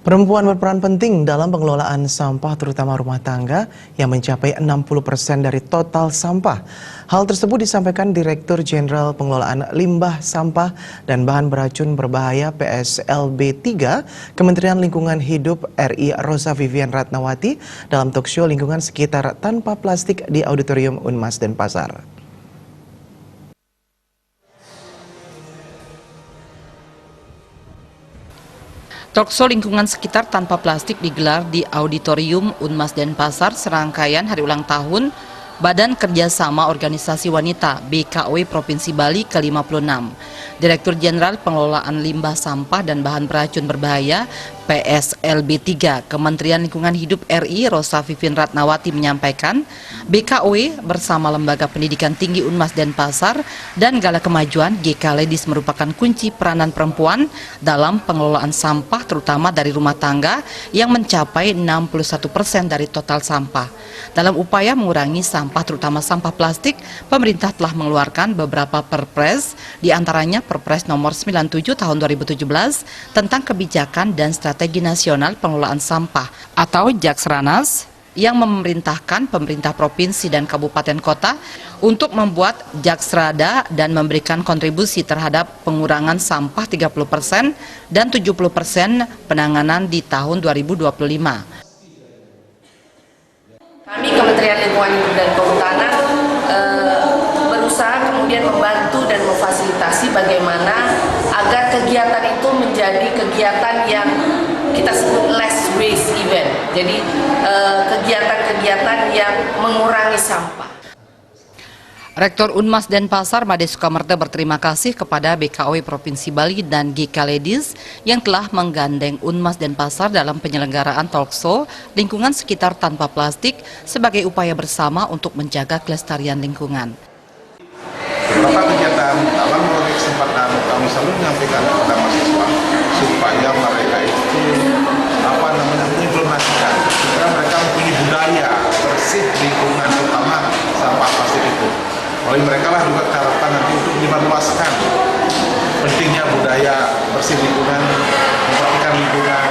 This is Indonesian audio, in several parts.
Perempuan berperan penting dalam pengelolaan sampah terutama rumah tangga yang mencapai 60% dari total sampah. Hal tersebut disampaikan Direktur Jenderal Pengelolaan Limbah Sampah dan Bahan Beracun Berbahaya PSLB 3 Kementerian Lingkungan Hidup RI Rosa Vivian Ratnawati dalam talkshow Lingkungan Sekitar Tanpa Plastik di Auditorium Unmas Denpasar. Talkshow Lingkungan Sekitar Tanpa Plastik digelar di Auditorium Unmas Denpasar serangkaian hari ulang tahun Badan Kerjasama Organisasi Wanita BKW Provinsi Bali ke-56. Direktur Jenderal Pengelolaan Limbah Sampah dan Bahan Beracun Berbahaya PSLB 3 Kementerian Lingkungan Hidup RI Rosa Vivian Ratnawati menyampaikan BKW bersama Lembaga Pendidikan Tinggi Unmas Denpasar dan Gala Kemajuan GK Ladies merupakan kunci peranan perempuan dalam pengelolaan sampah terutama dari rumah tangga yang mencapai 61% dari total sampah. Dalam upaya mengurangi sampah terutama sampah plastik, pemerintah telah mengeluarkan beberapa perpres, diantaranya Perpres nomor 97 tahun 2017 tentang kebijakan dan strategi nasional pengelolaan sampah atau Jaksranas yang memerintahkan pemerintah provinsi dan kabupaten kota untuk membuat Jaksrada dan memberikan kontribusi terhadap pengurangan sampah 30% dan 70% penanganan di tahun 2025. Kami Kementerian Lingkungan Hidup dan Kehutanan berusaha kemudian membantu dan memfasilitasi bagaimana agar kegiatan itu menjadi kegiatan yang kita sebut less waste event. Jadi kegiatan-kegiatan yang mengurangi sampah. Rektor Unmas Denpasar Made Sukamerta berterima kasih kepada BKW Provinsi Bali dan GK Ladies yang telah menggandeng Unmas Denpasar dalam penyelenggaraan talkshow Lingkungan Sekitar Tanpa Plastik sebagai upaya bersama untuk menjaga kelestarian lingkungan. Beberapa kegiatan dalam berbagai kesempatan kami selalu menyampaikan kepada mahasiswa supaya mereka itu mengimplementasikan supaya mereka mempunyai budaya bersih lingkungan terutama sampah plastik itu. Oleh mereka lah juga harapan nanti untuk menyebarluaskan pentingnya budaya bersih lingkungan, memperhatikan lingkungan.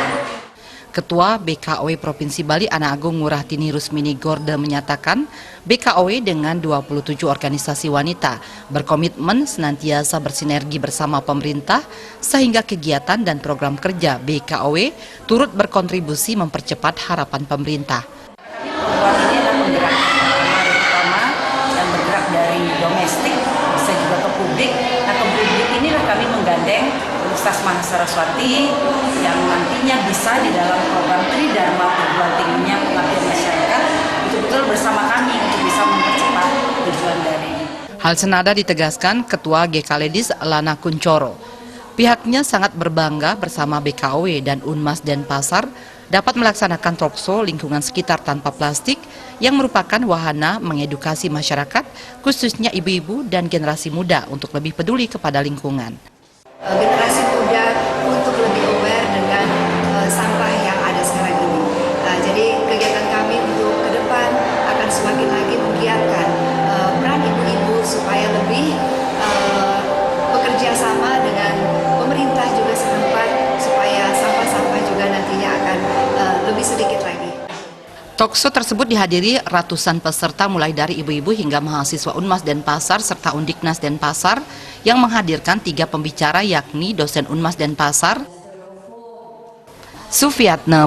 Ketua BKW Provinsi Bali Ana Agung Ngurah-Tini Rusmini Gorde menyatakan BKW dengan 27 organisasi wanita berkomitmen senantiasa bersinergi bersama pemerintah sehingga kegiatan dan program kerja BKW turut berkontribusi mempercepat harapan pemerintah. Perempuan ini adalah penggerak utama yang bergerak dari domestik bisa juga ke publik. Nah, ke publik inilah kami menggandeng Universitas Mahasaraswati yang nantinya bisa di dalam program Tridharma perguruan tingginya pengabdian masyarakat betul-betul bersama kami untuk bisa mempercepat tujuan dari. Hal senada ditegaskan Ketua GK Ladies Lana Kuncoro. Pihaknya sangat berbangga bersama BKW dan Unmas Denpasar dapat melaksanakan talkshow Lingkungan Sekitar Tanpa Plastik yang merupakan wahana mengedukasi masyarakat, khususnya ibu-ibu dan generasi muda untuk lebih peduli kepada lingkungan. Generasi muda untuk lebih aware dengan sampah yang ada sekarang ini. Jadi kegiatan kami untuk ke depan akan semakin lagi menggiatkan peran ibu-ibu supaya lebih bekerja sama dengan pemerintah juga setempat supaya sampah-sampah juga nantinya akan lebih sedikit lagi. Talkshow tersebut dihadiri ratusan peserta mulai dari ibu-ibu hingga mahasiswa Unmas Denpasar serta Undiknas Denpasar yang menghadirkan 3 pembicara yakni dosen Unmas Denpasar, Sufiatne